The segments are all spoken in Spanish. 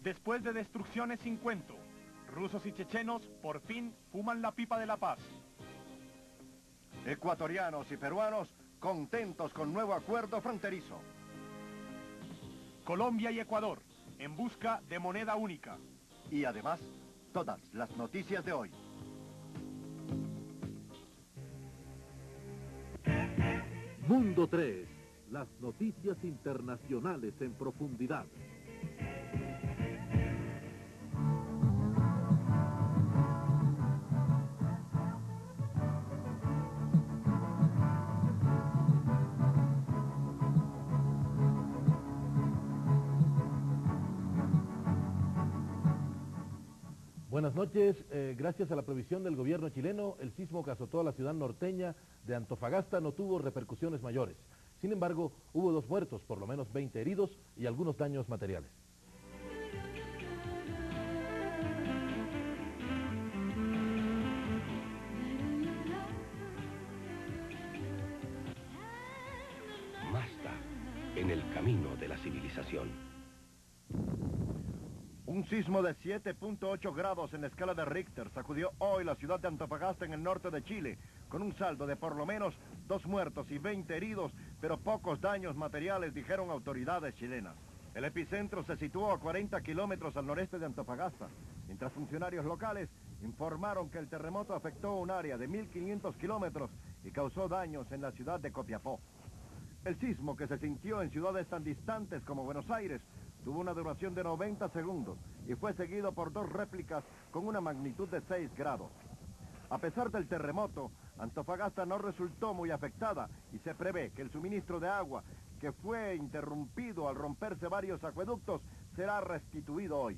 Después de destrucciones sin cuento, rusos y chechenos por fin fuman la pipa de la paz. Ecuatorianos y peruanos contentos con nuevo acuerdo fronterizo. Colombia y Ecuador en busca de moneda única. Y además, todas las noticias de hoy. Mundo 3, las noticias internacionales en profundidad. Buenas noches. Gracias a la previsión del gobierno chileno, el sismo que azotó a la ciudad norteña de Antofagasta no tuvo repercusiones mayores. Sin embargo, hubo 2 muertos, por lo menos 20 heridos y algunos daños materiales. Mazda, en el camino de la civilización. Un sismo de 7.8 grados en la escala de Richter sacudió hoy la ciudad de Antofagasta en el norte de Chile, con un saldo de por lo menos 2 muertos y 20 heridos, pero pocos daños materiales, dijeron autoridades chilenas. El epicentro se situó a 40 kilómetros al noreste de Antofagasta, mientras funcionarios locales informaron que el terremoto afectó un área de 1.500 kilómetros y causó daños en la ciudad de Copiapó. El sismo, que se sintió en ciudades tan distantes como Buenos Aires, tuvo una duración de 90 segundos y fue seguido por 2 réplicas con una magnitud de 6 grados. A pesar del terremoto, Antofagasta no resultó muy afectada y se prevé que el suministro de agua, que fue interrumpido al romperse varios acueductos, será restituido hoy.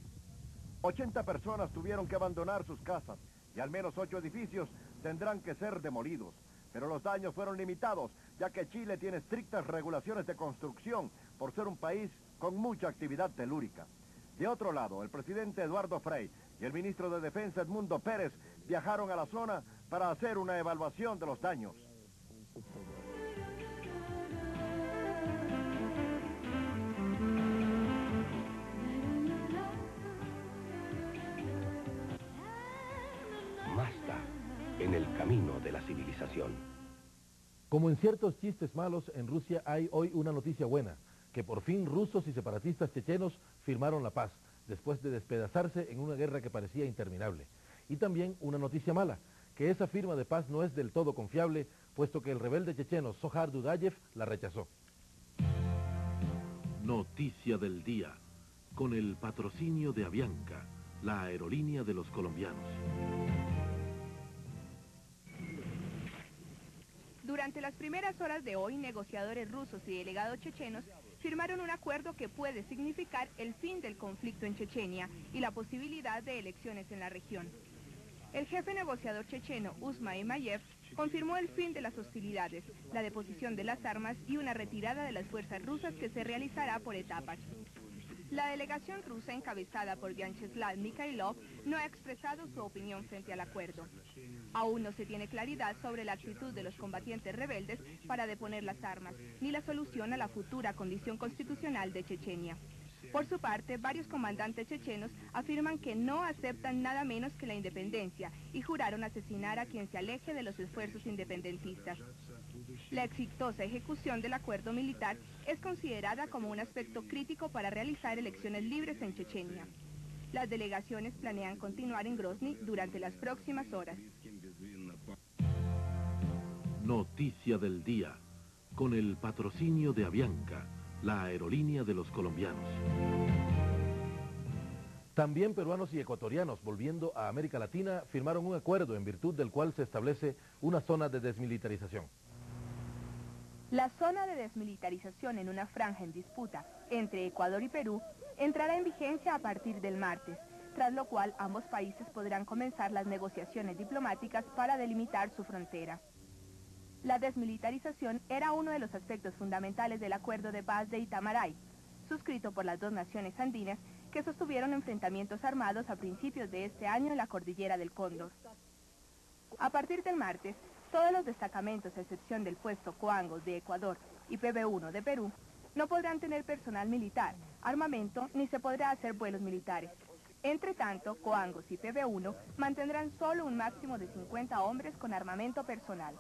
80 personas tuvieron que abandonar sus casas y al menos 8 edificios tendrán que ser demolidos. Pero los daños fueron limitados, ya que Chile tiene estrictas regulaciones de construcción por ser un país con mucha actividad telúrica. De otro lado, el presidente Eduardo Frei y el ministro de Defensa Edmundo Pérez viajaron a la zona para hacer una evaluación de los daños. Mazda, en el camino de la civilización. Como en ciertos chistes malos, en Rusia hay hoy una noticia buena, que por fin rusos y separatistas chechenos firmaron la paz, después de despedazarse en una guerra que parecía interminable. Y también una noticia mala, que esa firma de paz no es del todo confiable, puesto que el rebelde checheno Zohar Dudayev la rechazó. Noticia del día, con el patrocinio de Avianca, la aerolínea de los colombianos. Durante las primeras horas de hoy, negociadores rusos y delegados chechenos firmaron un acuerdo que puede significar el fin del conflicto en Chechenia y la posibilidad de elecciones en la región. El jefe negociador checheno, Uzma Emayev, confirmó el fin de las hostilidades, la deposición de las armas y una retirada de las fuerzas rusas que se realizará por etapas. La delegación rusa, encabezada por Vyacheslav Mikhailov, no ha expresado su opinión frente al acuerdo. Aún no se tiene claridad sobre la actitud de los combatientes rebeldes para deponer las armas, ni la solución a la futura condición constitucional de Chechenia. Por su parte, varios comandantes chechenos afirman que no aceptan nada menos que la independencia y juraron asesinar a quien se aleje de los esfuerzos independentistas. La exitosa ejecución del acuerdo militar es considerada como un aspecto crítico para realizar elecciones libres en Chechenia. Las delegaciones planean continuar en Grozny durante las próximas horas. Noticia del día, con el patrocinio de Avianca, la aerolínea de los colombianos. También peruanos y ecuatorianos, volviendo a América Latina, firmaron un acuerdo en virtud del cual se establece una zona de desmilitarización. La zona de desmilitarización en una franja en disputa entre Ecuador y Perú entrará en vigencia a partir del martes, tras lo cual ambos países podrán comenzar las negociaciones diplomáticas para delimitar su frontera. La desmilitarización era uno de los aspectos fundamentales del Acuerdo de Paz de Itamaray, suscrito por las 2 naciones andinas que sostuvieron enfrentamientos armados a principios de este año en la cordillera del Cóndor. A partir del martes, todos los destacamentos, a excepción del puesto Coangos de Ecuador y PB1 de Perú, No podrán tener personal militar, armamento, ni se podrá hacer vuelos militares. Entre tanto, Coangos y PB1 mantendrán solo un máximo de 50 hombres con armamento personal.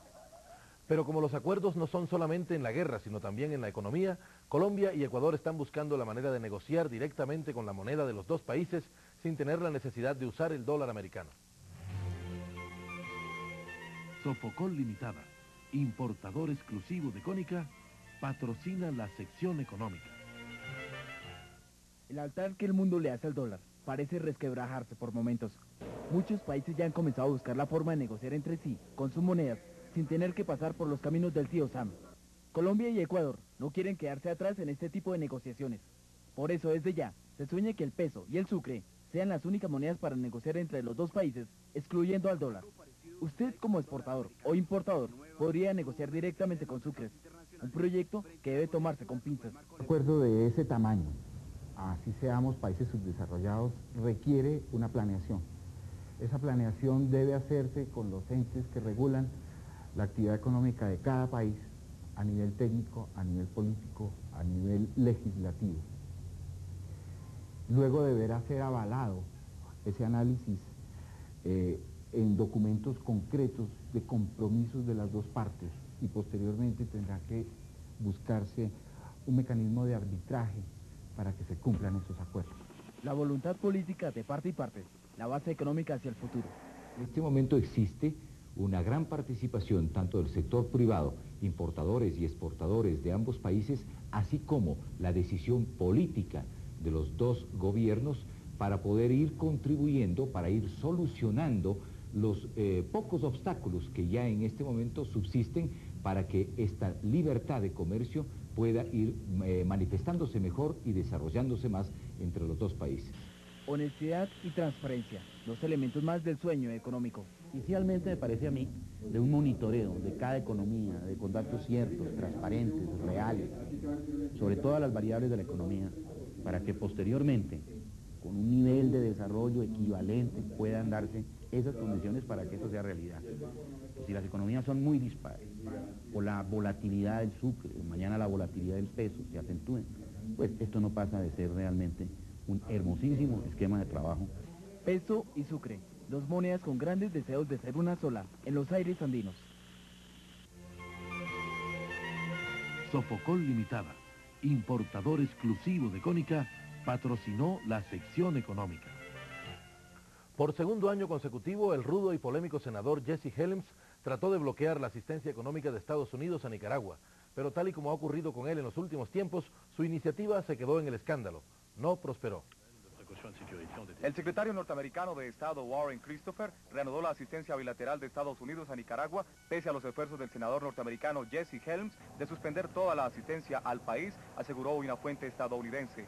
Pero como los acuerdos no son solamente en la guerra, sino también en la economía, Colombia y Ecuador están buscando la manera de negociar directamente con la moneda de los dos países sin tener la necesidad de usar el dólar americano. Sofocol Limitada, importador exclusivo de Cónica, patrocina la sección económica. El altar que el mundo le hace al dólar parece resquebrajarse por momentos. Muchos países ya han comenzado a buscar la forma de negociar entre sí, con sus monedas, sin tener que pasar por los caminos del tío Sam. Colombia y Ecuador no quieren quedarse atrás en este tipo de negociaciones. Por eso, desde ya, se sueña que el peso y el sucre sean las únicas monedas para negociar entre los dos países, excluyendo al dólar. Usted, como exportador o importador, podría negociar directamente con Sucres, un proyecto que debe tomarse con pinzas. Un acuerdo de ese tamaño, así seamos países subdesarrollados, requiere una planeación. Esa planeación debe hacerse con los entes que regulan la actividad económica de cada país, a nivel técnico, a nivel político, a nivel legislativo. Luego deberá ser avalado ese análisis en documentos concretos de compromisos de las dos partes y posteriormente tendrá que buscarse un mecanismo de arbitraje para que se cumplan esos acuerdos. La voluntad política de parte y parte, la base económica hacia el futuro. En este momento existe una gran participación tanto del sector privado, importadores y exportadores de ambos países, así como la decisión política de los dos gobiernos para poder ir contribuyendo, para ir solucionando los pocos obstáculos que ya en este momento subsisten para que esta libertad de comercio pueda ir manifestándose mejor y desarrollándose más entre los dos países. Honestidad y transparencia, dos elementos más del sueño económico. Inicialmente me parece a mí de un monitoreo de cada economía, de con datos ciertos, transparentes, reales, sobre todas las variables de la economía, para que posteriormente, con un nivel de desarrollo equivalente, puedan darse esas condiciones para que eso sea realidad. Si las economías son muy dispares, o la volatilidad del sucre, o mañana la volatilidad del peso se acentúen, pues esto no pasa de ser realmente un hermosísimo esquema de trabajo. Peso y sucre, dos monedas con grandes deseos de ser una sola en los aires andinos. Sofocol Limitada, importador exclusivo de Cónica, patrocinó la sección económica. Por segundo año consecutivo, el rudo y polémico senador Jesse Helms trató de bloquear la asistencia económica de Estados Unidos a Nicaragua, pero tal y como ha ocurrido con él en los últimos tiempos, su iniciativa se quedó en el escándalo. No prosperó. El secretario norteamericano de Estado Warren Christopher reanudó la asistencia bilateral de Estados Unidos a Nicaragua pese a los esfuerzos del senador norteamericano Jesse Helms de suspender toda la asistencia al país, aseguró una fuente estadounidense.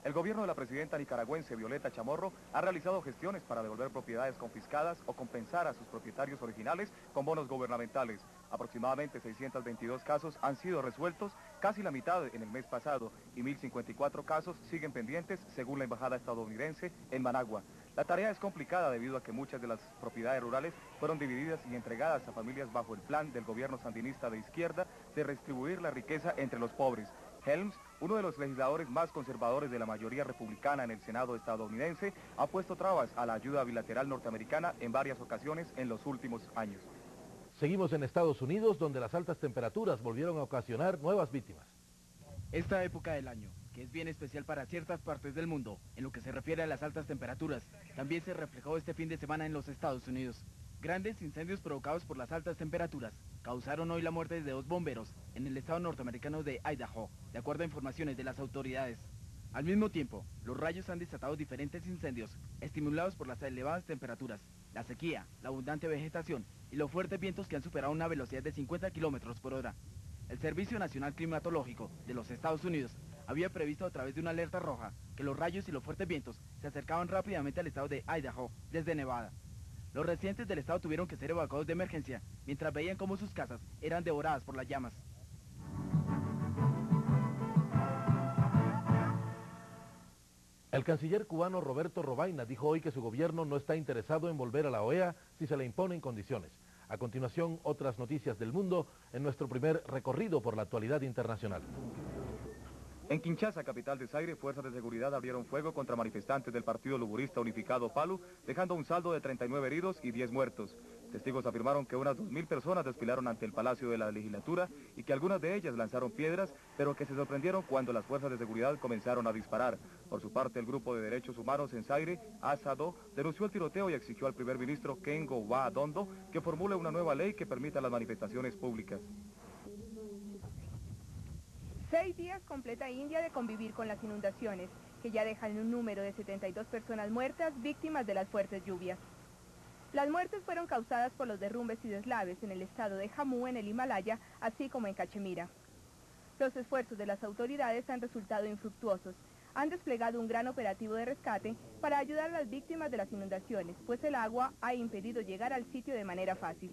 El gobierno de la presidenta nicaragüense Violeta Chamorro ha realizado gestiones para devolver propiedades confiscadas o compensar a sus propietarios originales con bonos gubernamentales. Aproximadamente 622 casos han sido resueltos, casi la mitad en el mes pasado, y 1.054 casos siguen pendientes, según la embajada estadounidense en Managua. La tarea es complicada debido a que muchas de las propiedades rurales fueron divididas y entregadas a familias bajo el plan del gobierno sandinista de izquierda de redistribuir la riqueza entre los pobres. Helms, uno de los legisladores más conservadores de la mayoría republicana en el Senado estadounidense, ha puesto trabas a la ayuda bilateral norteamericana en varias ocasiones en los últimos años. Seguimos en Estados Unidos, donde las altas temperaturas volvieron a ocasionar nuevas víctimas. Esta época del año, que es bien especial para ciertas partes del mundo, en lo que se refiere a las altas temperaturas, también se reflejó este fin de semana en los Estados Unidos. Grandes incendios provocados por las altas temperaturas causaron hoy la muerte de 2 bomberos en el estado norteamericano de Idaho, de acuerdo a informaciones de las autoridades. Al mismo tiempo, los rayos han desatado diferentes incendios, estimulados por las elevadas temperaturas, la sequía, la abundante vegetación y los fuertes vientos que han superado una velocidad de 50 kilómetros por hora. El Servicio Nacional Climatológico de los Estados Unidos había previsto a través de una alerta roja que los rayos y los fuertes vientos se acercaban rápidamente al estado de Idaho desde Nevada. Los residentes del estado tuvieron que ser evacuados de emergencia mientras veían cómo sus casas eran devoradas por las llamas. El canciller cubano Roberto Robaina dijo hoy que su gobierno no está interesado en volver a la OEA si se le imponen condiciones. A continuación, otras noticias del mundo en nuestro primer recorrido por la actualidad internacional. En Kinshasa, capital de Zaire, fuerzas de seguridad abrieron fuego contra manifestantes del Partido Luburista Unificado PALU, dejando un saldo de 39 heridos y 10 muertos. Testigos afirmaron que unas 2.000 personas desfilaron ante el Palacio de la Legislatura y que algunas de ellas lanzaron piedras, pero que se sorprendieron cuando las fuerzas de seguridad comenzaron a disparar. Por su parte, el Grupo de Derechos Humanos en Zaire, ASADO, denunció el tiroteo y exigió al primer ministro Kengo Wa Dondo que formule una nueva ley que permita las manifestaciones públicas. 6 días completa India de convivir con las inundaciones, que ya dejan un número de 72 personas muertas víctimas de las fuertes lluvias. Las muertes fueron causadas por los derrumbes y deslaves en el estado de Jammu, en el Himalaya, así como en Cachemira. Los esfuerzos de las autoridades han resultado infructuosos. Han desplegado un gran operativo de rescate para ayudar a las víctimas de las inundaciones, pues el agua ha impedido llegar al sitio de manera fácil.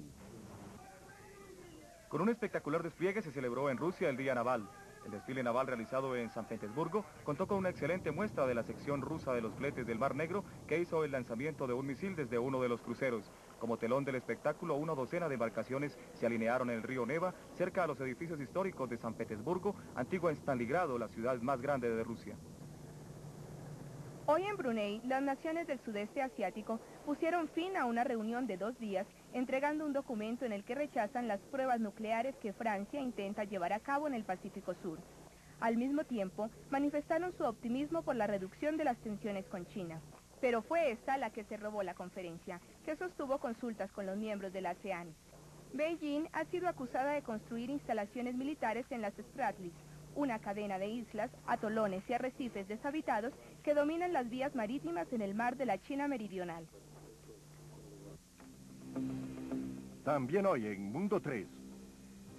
Con un espectacular despliegue se celebró en Rusia el Día Naval. El desfile naval realizado en San Petersburgo contó con una excelente muestra de la sección rusa de los fletes del Mar Negro, que hizo el lanzamiento de un misil desde uno de los cruceros. Como telón del espectáculo, una docena de embarcaciones se alinearon en el río Neva, cerca a los edificios históricos de San Petersburgo, antigua Stalingrado, la ciudad más grande de Rusia. Hoy en Brunei, las naciones del sudeste asiático pusieron fin a una reunión de 2 días, entregando un documento en el que rechazan las pruebas nucleares que Francia intenta llevar a cabo en el Pacífico Sur. Al mismo tiempo, manifestaron su optimismo por la reducción de las tensiones con China. Pero fue esta la que se robó la conferencia, que sostuvo consultas con los miembros de la ASEAN. Beijing ha sido acusada de construir instalaciones militares en las Spratleys, una cadena de islas, atolones y arrecifes deshabitados que dominan las vías marítimas en el mar de la China Meridional. También hoy en Mundo 3.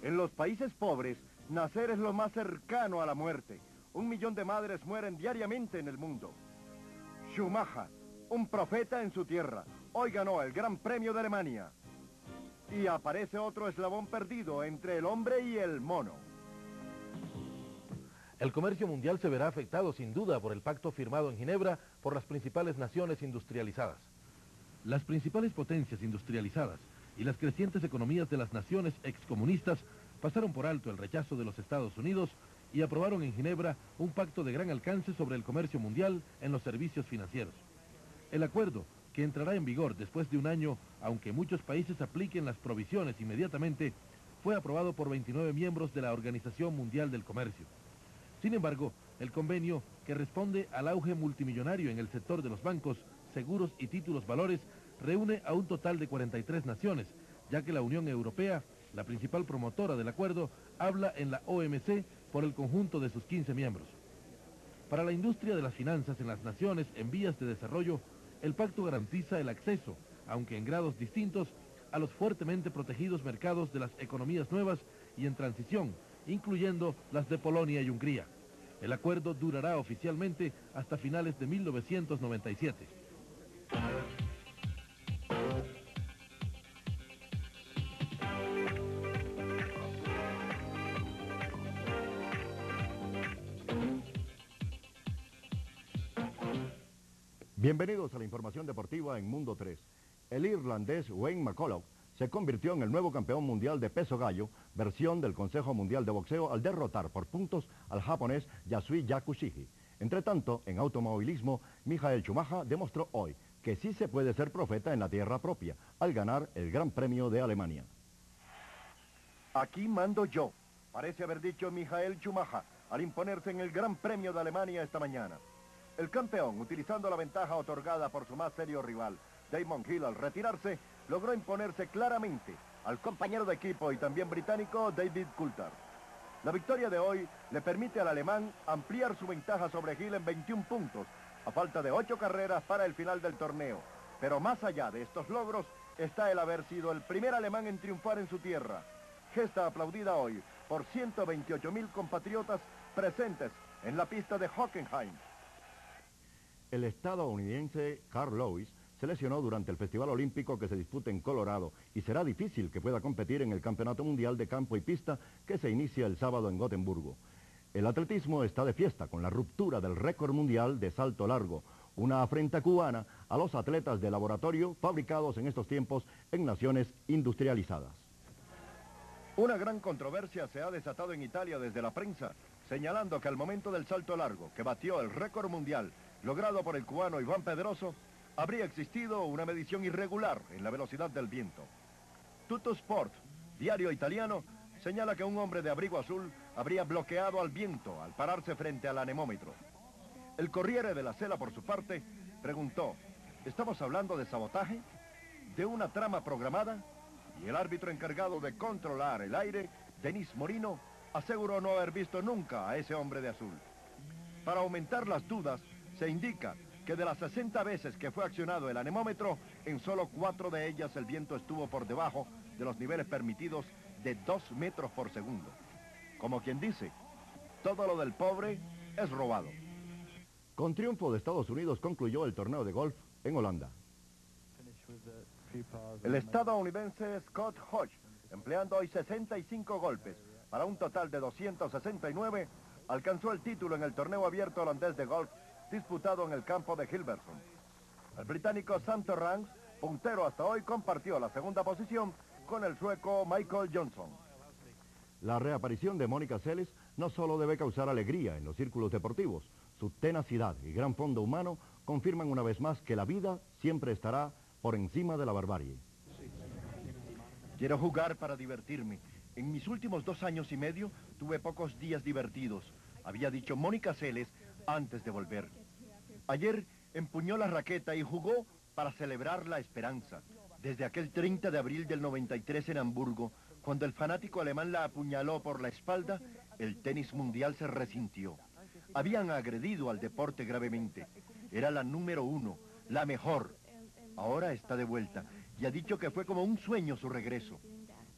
En los países pobres, nacer es lo más cercano a la muerte. 1 millón de madres mueren diariamente en el mundo. Schumacher, un profeta en su tierra, hoy ganó el Gran Premio de Alemania. Y aparece otro eslabón perdido entre el hombre y el mono. El comercio mundial se verá afectado sin duda por el pacto firmado en Ginebra por las principales naciones industrializadas. Las principales potencias industrializadas y las crecientes economías de las naciones excomunistas pasaron por alto el rechazo de los Estados Unidos y aprobaron en Ginebra un pacto de gran alcance sobre el comercio mundial en los servicios financieros. El acuerdo, que entrará en vigor después de un año, aunque muchos países apliquen las provisiones inmediatamente, fue aprobado por 29 miembros de la Organización Mundial del Comercio. Sin embargo, el convenio, que responde al auge multimillonario en el sector de los bancos, seguros y títulos valores, reúne a un total de 43 naciones, ya que la Unión Europea, la principal promotora del acuerdo, habla en la OMC por el conjunto de sus 15 miembros. Para la industria de las finanzas en las naciones en vías de desarrollo, el pacto garantiza el acceso, aunque en grados distintos, a los fuertemente protegidos mercados de las economías nuevas y en transición, incluyendo las de Polonia y Hungría. El acuerdo durará oficialmente hasta finales de 1997. Bienvenidos a la información deportiva en Mundo 3. El irlandés Wayne McCulloch se convirtió en el nuevo campeón mundial de peso gallo, versión del Consejo Mundial de Boxeo, al derrotar por puntos al japonés Yasui Yakushige. Entre tanto, en automovilismo, Michael Schumacher demostró hoy que sí se puede ser profeta en la tierra propia, al ganar el Gran Premio de Alemania. Aquí mando yo, parece haber dicho Michael Schumacher, al imponerse en el Gran Premio de Alemania esta mañana. El campeón, utilizando la ventaja otorgada por su más serio rival, Damon Hill, al retirarse, logró imponerse claramente al compañero de equipo y también británico David Coulthard. La victoria de hoy le permite al alemán ampliar su ventaja sobre Hill en 21 puntos, a falta de 8 carreras para el final del torneo. Pero más allá de estos logros está el haber sido el primer alemán en triunfar en su tierra. Gesta aplaudida hoy por 128.000 compatriotas presentes en la pista de Hockenheim. El estadounidense Carl Lewis se lesionó durante el Festival Olímpico que se disputa en Colorado y será difícil que pueda competir en el Campeonato Mundial de Campo y Pista que se inicia el sábado en Gotemburgo. El atletismo está de fiesta con la ruptura del récord mundial de salto largo, una afrenta cubana a los atletas de laboratorio fabricados en estos tiempos en naciones industrializadas. Una gran controversia se ha desatado en Italia desde la prensa. señalando que al momento del salto largo, que batió el récord mundial logrado por el cubano Iván Pedroso, habría existido una medición irregular en la velocidad del viento. Tuttosport, diario italiano, señala que un hombre de abrigo azul habría bloqueado al viento al pararse frente al anemómetro. El Corriere della Sera, por su parte, preguntó, ¿estamos hablando de sabotaje? ¿De una trama programada? Y el árbitro encargado de controlar el aire, Denis Morino, aseguró no haber visto nunca a ese hombre de azul. Para aumentar las dudas, se indica que de las 60 veces que fue accionado el anemómetro, en solo 4 de ellas el viento estuvo por debajo de los niveles permitidos de 2 metros por segundo. Como quien dice, todo lo del pobre es robado. Con triunfo de Estados Unidos concluyó el torneo de golf en Holanda. El estadounidense Scott Hodge, empleando hoy 65 golpes para un total de 269, alcanzó el título en el torneo abierto holandés de golf disputado en el campo de Hilversum. El británico Sam Torrance, puntero hasta hoy, compartió la segunda posición con el sueco Michael Johnson. La reaparición de Mónica Seles no solo debe causar alegría en los círculos deportivos, su tenacidad y gran fondo humano confirman una vez más que la vida siempre estará por encima de la barbarie. Quiero jugar para divertirme. En mis últimos 2 años y medio tuve pocos días divertidos, había dicho Mónica Seles antes de volver. Ayer empuñó la raqueta y jugó para celebrar la esperanza. Desde aquel 30 de abril del 93 en Hamburgo, cuando el fanático alemán la apuñaló por la espalda, el tenis mundial se resintió. Habían agredido al deporte gravemente. Era la número 1, la mejor. Ahora está de vuelta y ha dicho que fue como un sueño su regreso.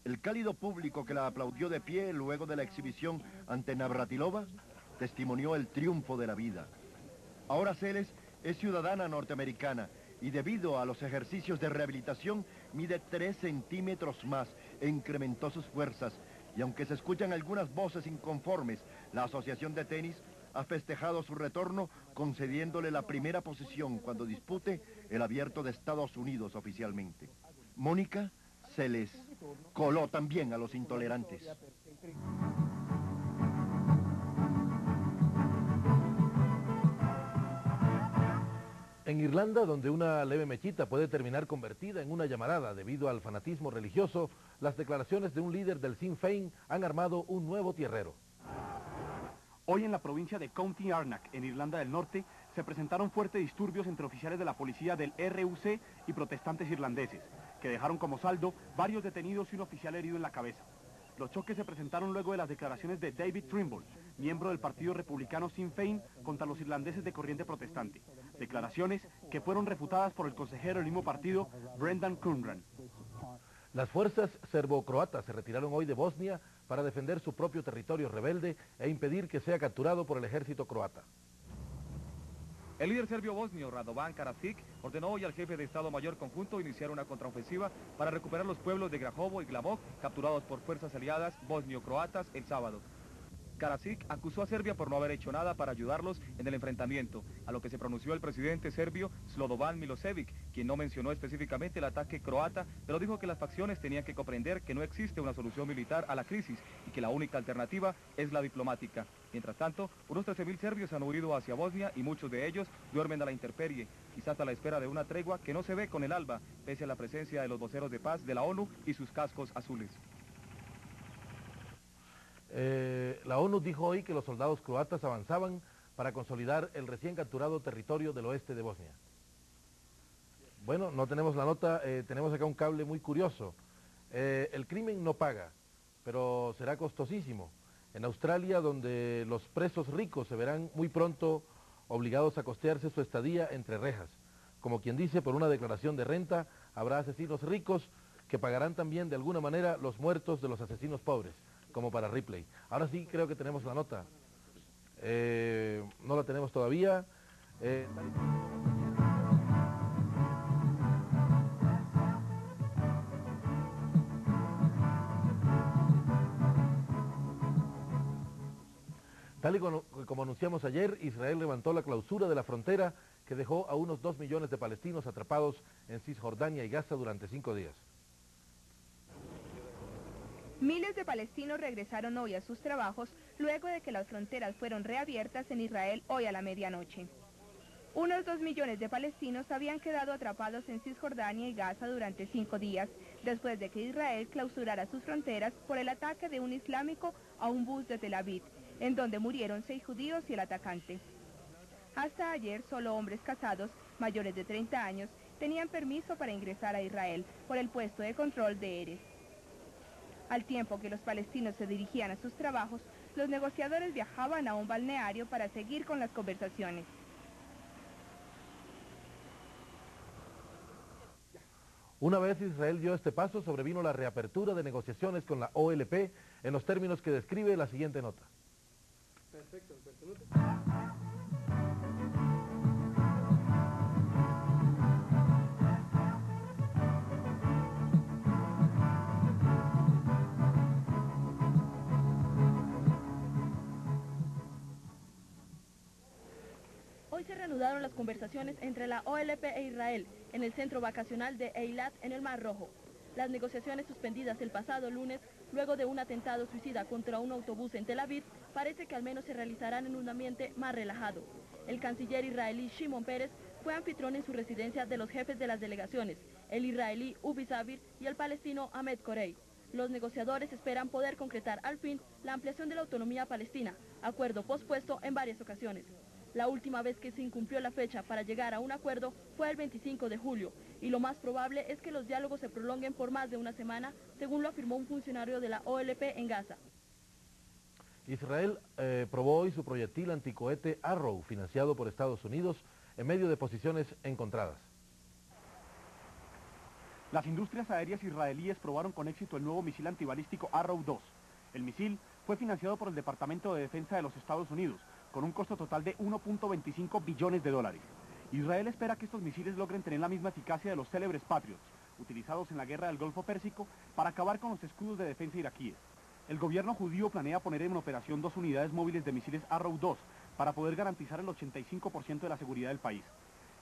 El cálido público que la aplaudió de pie luego de la exhibición ante Navratilova testimonió el triunfo de la vida. Ahora Seles es ciudadana norteamericana y debido a los ejercicios de rehabilitación mide 3 centímetros más e incrementó sus fuerzas. Y aunque se escuchan algunas voces inconformes, la Asociación de Tenis ha festejado su retorno concediéndole la primera posición cuando dispute el Abierto de Estados Unidos oficialmente. Mónica Seles coló también a los intolerantes. En Irlanda, donde una leve mechita puede terminar convertida en una llamarada debido al fanatismo religioso, las declaraciones de un líder del Sinn Féin han armado un nuevo tierrero. Hoy en la provincia de County Armagh, en Irlanda del Norte, se presentaron fuertes disturbios entre oficiales de la policía del RUC y protestantes irlandeses, que dejaron como saldo varios detenidos y un oficial herido en la cabeza. Los choques se presentaron luego de las declaraciones de David Trimble, miembro del partido republicano Sinn Féin, contra los irlandeses de corriente protestante. Declaraciones que fueron refutadas por el consejero del mismo partido, Brendan Cunran. Las fuerzas serbo-croatas se retiraron hoy de Bosnia para defender su propio territorio rebelde e impedir que sea capturado por el ejército croata. El líder serbio bosnio Radovan Karadzic ordenó hoy al jefe de Estado Mayor Conjunto iniciar una contraofensiva para recuperar los pueblos de Grahovo y Glavok, capturados por fuerzas aliadas bosnio-croatas el sábado. Karadzic acusó a Serbia por no haber hecho nada para ayudarlos en el enfrentamiento, a lo que se pronunció el presidente serbio Slobodan Milosevic, quien no mencionó específicamente el ataque croata, pero dijo que las facciones tenían que comprender que no existe una solución militar a la crisis y que la única alternativa es la diplomática. Mientras tanto, unos 13.000 serbios han huido hacia Bosnia y muchos de ellos duermen a la intemperie, quizás a la espera de una tregua que no se ve con el alba, pese a la presencia de los voceros de paz de la ONU y sus cascos azules. La ONU dijo hoy que los soldados croatas avanzaban para consolidar el recién capturado territorio del oeste de Bosnia. Bueno, no tenemos la nota, tenemos acá un cable muy curioso. El crimen no paga, pero será costosísimo. En Australia, donde los presos ricos se verán muy pronto obligados a costearse su estadía entre rejas. Como quien dice, por una declaración de renta, habrá asesinos ricos que pagarán también de alguna manera los muertos de los asesinos pobres, como para Ripley. Ahora sí creo que tenemos la nota. No la tenemos todavía. Tal y como anunciamos ayer, Israel levantó la clausura de la frontera que dejó a unos 2 millones de palestinos atrapados en Cisjordania y Gaza durante 5 días. Miles de palestinos regresaron hoy a sus trabajos luego de que las fronteras fueron reabiertas en Israel hoy a la medianoche. Unos 2 millones de palestinos habían quedado atrapados en Cisjordania y Gaza durante 5 días, después de que Israel clausurara sus fronteras por el ataque de un islámico a un bus de Tel Aviv, en donde murieron 6 judíos y el atacante. Hasta ayer, solo hombres casados, mayores de 30 años, tenían permiso para ingresar a Israel por el puesto de control de Erez. Al tiempo que los palestinos se dirigían a sus trabajos, los negociadores viajaban a un balneario para seguir con las conversaciones. Una vez Israel dio este paso, sobrevino la reapertura de negociaciones con la OLP en los términos que describe la siguiente nota. Perfecto, Hoy se reanudaron las conversaciones entre la OLP e Israel en el centro vacacional de Eilat en el Mar Rojo. Las negociaciones suspendidas el pasado lunes, luego de un atentado suicida contra un autobús en Tel Aviv, parece que al menos se realizarán en un ambiente más relajado. El canciller israelí Shimon Peres fue anfitrión en su residencia de los jefes de las delegaciones, el israelí Ubi Sabir y el palestino Ahmed Korei. Los negociadores esperan poder concretar al fin la ampliación de la autonomía palestina, acuerdo pospuesto en varias ocasiones. La última vez que se incumplió la fecha para llegar a un acuerdo fue el 25 de julio, y lo más probable es que los diálogos se prolonguen por más de una semana, según lo afirmó un funcionario de la OLP en Gaza. Israel probó hoy su proyectil anticohete Arrow, financiado por Estados Unidos, en medio de posiciones encontradas. Las industrias aéreas israelíes probaron con éxito el nuevo misil antibalístico Arrow 2. El misil fue financiado por el Departamento de Defensa de los Estados Unidos, con un costo total de 1.25 billones de dólares. Israel espera que estos misiles logren tener la misma eficacia de los célebres Patriots, utilizados en la guerra del Golfo Pérsico para acabar con los escudos de defensa iraquíes. El gobierno judío planea poner en operación 2 unidades móviles de misiles Arrow 2 para poder garantizar el 85% de la seguridad del país.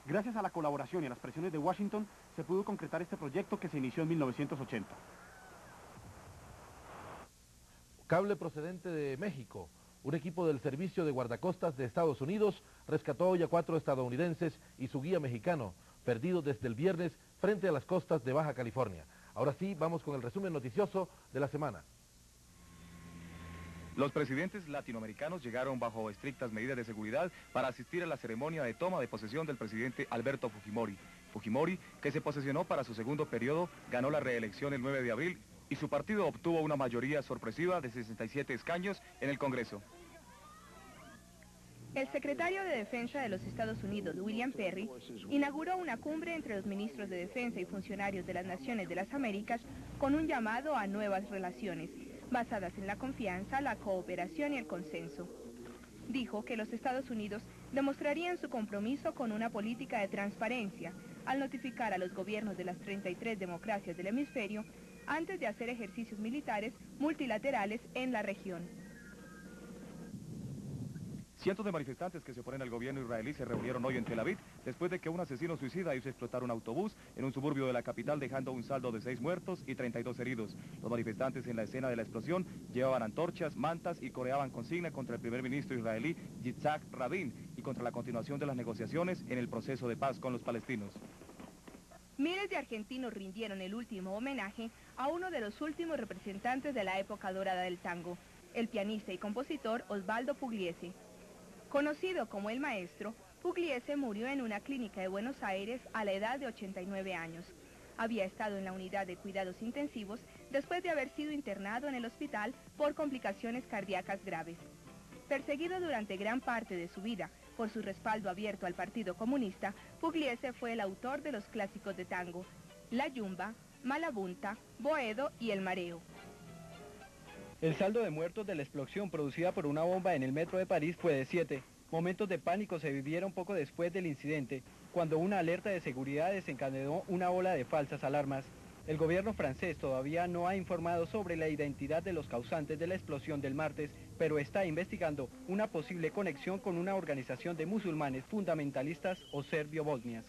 Gracias a la colaboración y a las presiones de Washington, se pudo concretar este proyecto que se inició en 1980. Cable procedente de México. Un equipo del Servicio de Guardacostas de Estados Unidos rescató hoy a 4 estadounidenses y su guía mexicano, perdidos desde el viernes frente a las costas de Baja California. Ahora sí, vamos con el resumen noticioso de la semana. Los presidentes latinoamericanos llegaron bajo estrictas medidas de seguridad para asistir a la ceremonia de toma de posesión del presidente Alberto Fujimori. Fujimori, que se posesionó para su segundo periodo, ganó la reelección el 9 de abril y su partido obtuvo una mayoría sorpresiva de 67 escaños en el Congreso. El secretario de Defensa de los Estados Unidos, William Perry, inauguró una cumbre entre los ministros de Defensa y funcionarios de las Naciones de las Américas con un llamado a nuevas relaciones, basadas en la confianza, la cooperación y el consenso. Dijo que los Estados Unidos demostrarían su compromiso con una política de transparencia al notificar a los gobiernos de las 33 democracias del hemisferio antes de hacer ejercicios militares multilaterales en la región. Cientos de manifestantes que se oponen al gobierno israelí se reunieron hoy en Tel Aviv después de que un asesino suicida hizo explotar un autobús en un suburbio de la capital, dejando un saldo de 6 muertos y 32 heridos. Los manifestantes en la escena de la explosión llevaban antorchas, mantas y coreaban consigna contra el primer ministro israelí Yitzhak Rabin y contra la continuación de las negociaciones en el proceso de paz con los palestinos. Miles de argentinos rindieron el último homenaje a uno de los últimos representantes de la época dorada del tango, el pianista y compositor Osvaldo Pugliese. Conocido como el maestro, Pugliese murió en una clínica de Buenos Aires a la edad de 89 años. Había estado en la unidad de cuidados intensivos después de haber sido internado en el hospital por complicaciones cardíacas graves. Perseguido durante gran parte de su vida por su respaldo abierto al Partido Comunista, Pugliese fue el autor de los clásicos de tango, La Yumba, Malabunta, Boedo y El Mareo. El saldo de muertos de la explosión producida por una bomba en el metro de París fue de 7. Momentos de pánico se vivieron poco después del incidente, cuando una alerta de seguridad desencadenó una ola de falsas alarmas. El gobierno francés todavía no ha informado sobre la identidad de los causantes de la explosión del martes, pero está investigando una posible conexión con una organización de musulmanes fundamentalistas o serbio-bosnias.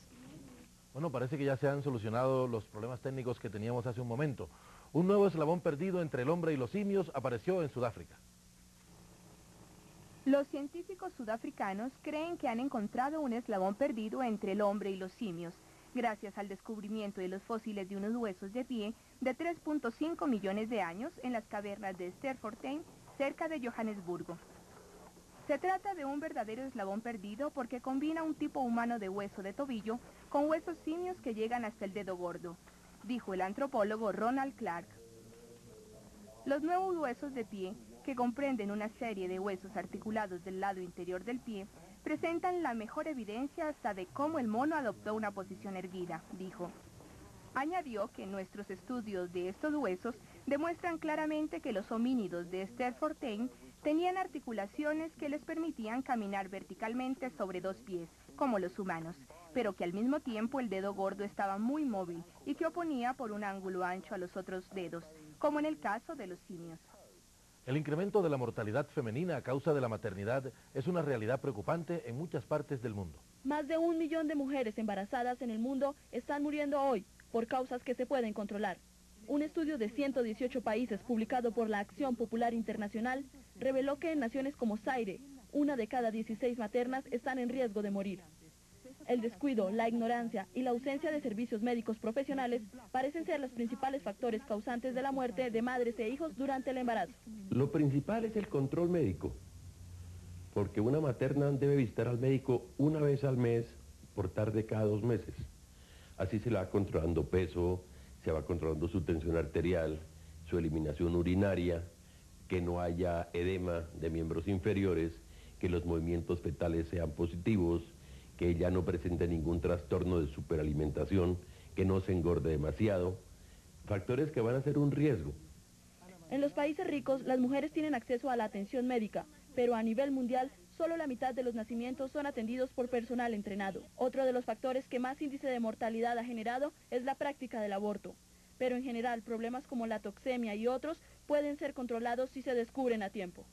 Bueno, parece que ya se han solucionado los problemas técnicos que teníamos hace un momento. Un nuevo eslabón perdido entre el hombre y los simios apareció en Sudáfrica. Los científicos sudafricanos creen que han encontrado un eslabón perdido entre el hombre y los simios, gracias al descubrimiento de los fósiles de unos huesos de pie de 3.5 millones de años en las cavernas de Sterkfontein, cerca de Johannesburgo. Se trata de un verdadero eslabón perdido porque combina un tipo humano de hueso de tobillo con huesos simios que llegan hasta el dedo gordo, dijo el antropólogo Ronald Clark. Los nuevos huesos de pie, que comprenden una serie de huesos articulados del lado interior del pie, presentan la mejor evidencia hasta de cómo el mono adoptó una posición erguida, dijo. Añadió que nuestros estudios de estos huesos demuestran claramente que los homínidos de Sterkfontein tenían articulaciones que les permitían caminar verticalmente sobre dos pies, como los humanos, pero que al mismo tiempo el dedo gordo estaba muy móvil y que oponía por un ángulo ancho a los otros dedos, como en el caso de los simios. El incremento de la mortalidad femenina a causa de la maternidad es una realidad preocupante en muchas partes del mundo. Más de 1 millón de mujeres embarazadas en el mundo están muriendo hoy por causas que se pueden controlar. Un estudio de 118 países publicado por la Acción Popular Internacional reveló que en naciones como Zaire, 1 de cada 16 maternas están en riesgo de morir. El descuido, la ignorancia y la ausencia de servicios médicos profesionales parecen ser los principales factores causantes de la muerte de madres e hijos durante el embarazo. Lo principal es el control médico, porque una materna debe visitar al médico una vez al mes, por tarde cada 2 meses. Así se le va controlando peso, se va controlando su tensión arterial, su eliminación urinaria, que no haya edema de miembros inferiores, que los movimientos fetales sean positivos, que ella no presente ningún trastorno de superalimentación, que no se engorde demasiado, factores que van a ser un riesgo. En los países ricos, las mujeres tienen acceso a la atención médica, pero a nivel mundial, solo la mitad de los nacimientos son atendidos por personal entrenado. Otro de los factores que más índice de mortalidad ha generado es la práctica del aborto. Pero en general, problemas como la toxemia y otros pueden ser controlados si se descubren a tiempo.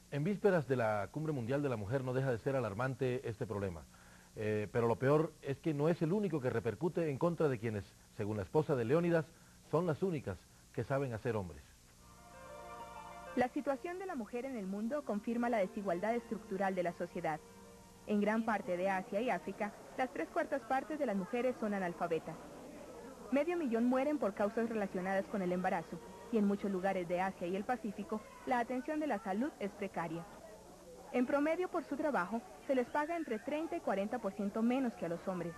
En vísperas de la Cumbre Mundial de la Mujer no deja de ser alarmante este problema. Pero lo peor es que no es el único que repercute en contra de quienes, según la esposa de Leónidas, son las únicas que saben hacer hombres. La situación de la mujer en el mundo confirma la desigualdad estructural de la sociedad. En gran parte de Asia y África, las 3/4 partes de las mujeres son analfabetas. 500.000 mueren por causas relacionadas con el embarazo, y en muchos lugares de Asia y el Pacífico, la atención de la salud es precaria. En promedio, por su trabajo, se les paga entre 30 y 40% menos que a los hombres.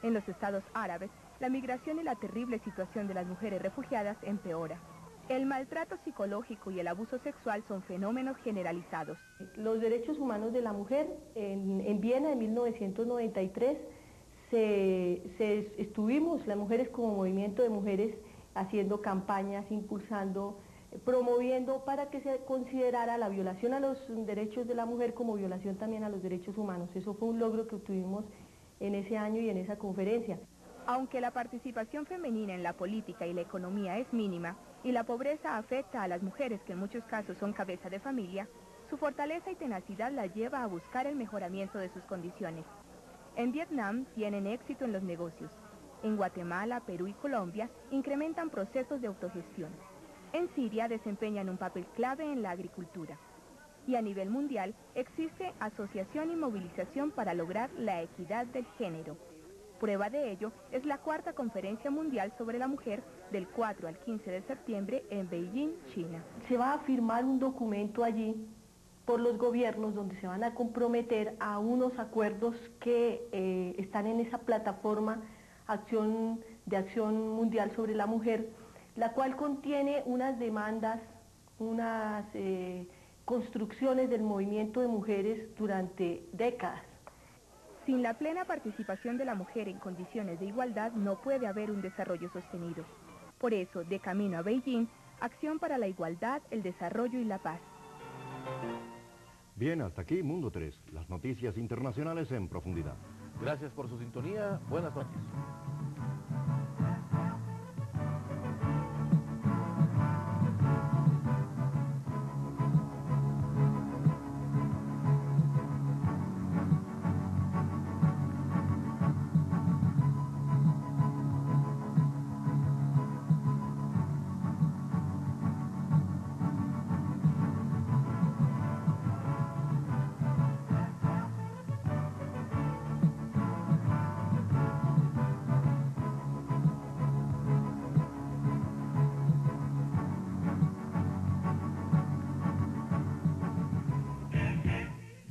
En los estados árabes, la migración y la terrible situación de las mujeres refugiadas empeora. El maltrato psicológico y el abuso sexual son fenómenos generalizados. Los derechos humanos de la mujer en Viena en 1993 estuvimos las mujeres como movimiento de mujeres haciendo campañas, impulsando, promoviendo para que se considerara la violación a los derechos de la mujer como violación también a los derechos humanos. Eso fue un logro que obtuvimos en ese año y en esa conferencia. Aunque la participación femenina en la política y la economía es mínima, y la pobreza afecta a las mujeres que en muchos casos son cabeza de familia, su fortaleza y tenacidad la lleva a buscar el mejoramiento de sus condiciones. En Vietnam tienen éxito en los negocios. En Guatemala, Perú y Colombia incrementan procesos de autogestión. En Siria desempeñan un papel clave en la agricultura. Y a nivel mundial existe asociación y movilización para lograr la equidad del género. Prueba de ello es la 4ª Conferencia Mundial sobre la Mujer del 4 al 15 de septiembre en Beijing, China. Se va a firmar un documento allí por los gobiernos donde se van a comprometer a unos acuerdos que están en esa plataforma de acción mundial sobre la mujer, la cual contiene unas demandas, unas construcciones del movimiento de mujeres durante décadas. Sin la plena participación de la mujer en condiciones de igualdad no puede haber un desarrollo sostenido. Por eso, de camino a Beijing, Acción para la Igualdad, el Desarrollo y la Paz. Bien, hasta aquí Mundo 3, las noticias internacionales en profundidad. Gracias por su sintonía, buenas noches.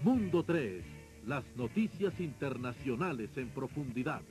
Mundo 3, las noticias internacionales en profundidad.